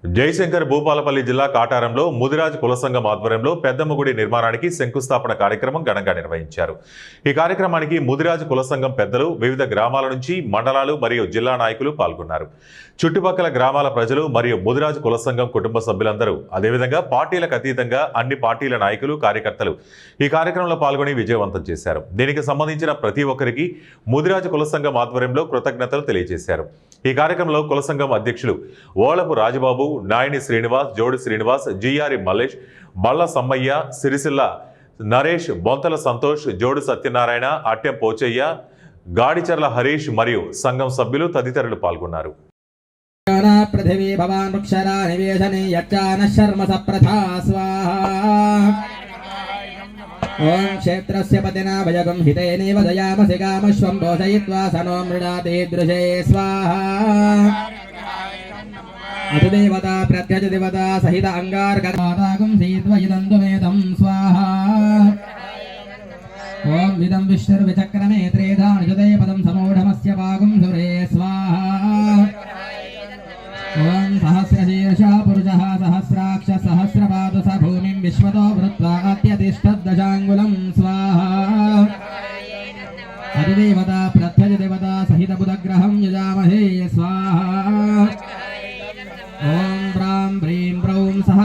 జయశంకర్ భూపాలపల్లి జిల్లా కాటారంలో ముదిరాజ్ కుల సంఘం ఆధ్వర్యంలో పెద్దమ్మ గుడి నిర్మాణానికి శంకుస్థాపన కార్యక్రమం ఘనంగా నిర్వహించారు. ఈ కార్యక్రమానికి ముదిరాజ్ కుల సంఘం పెద్దలు, వివిధ గ్రామాల నుంచి మండలాలు మరియు జిల్లా నాయకులు పాల్గొన్నారు. చుట్టుపక్కల గ్రామాల ప్రజలు మరియు ముదిరాజ్ కుల సంఘం కుటుంబ సభ్యులందరూ, అదేవిధంగా పార్టీలకు అతీతంగా అన్ని పార్టీల నాయకులు, కార్యకర్తలు ఈ కార్యక్రమంలో పాల్గొని విజయవంతం చేశారు. దీనికి సంబంధించిన ప్రతి ఒక్కరికి ముదిరాజ్ కుల సంఘం ఆధ్వర్యంలో కృతజ్ఞతలు తెలియజేశారు. ఈ కార్యక్రమంలో కుల సంఘం అధ్యక్షులు ఓలపు రాజబాబు, నాయని శ్రీనివాస్, జోడి శ్రీనివాస్, జిఆర్ మల్లేష్, బళ్ళ సమ్మయ్య, సిరిసిల్ల నరేష్, బొంతల సంతోష్, జోడు సత్యనారాయణ, అట్టెం పోచయ్య, గాడిచర్ల హరీష్ మరియు సంఘం సభ్యులు తదితరులు పాల్గొన్నారు. పృథివీ భవాన్ వృక్షరా నివేశనే యచ్చాన శర్మ సప్రథా స్వాహా. ఓం క్షేత్రస్య పతినా భయగం హితేనేవ దయామసి కామశ్వం పోషయిత్వా సనో మృడాతే దృశే స్వాహా. అతిదేవతా ప్రత్యజదేవతా సహిత అంగార్గం సీత్వయిదంతుమేదం స్వాహా. ఓం విదం విశ్వర్విచక్రమే త్రేధానుజతే పదం సమూఢమస్య పాగం సురే స్వాహా. ఓం సహస్రశీర్ష పురుషః సహస్రాక్ష సహస్రపాదు స భూమిం విశ్వతో వృత్వా అత్యతిష్టద్దశాంగులం స్వాహా. అతిదేవతా ప్రత్యజదేవతా సహిత బుధగ్రహం యజామహే స్వాహా. ఓం బ్రాం హ్రీం బ్రౌం సహ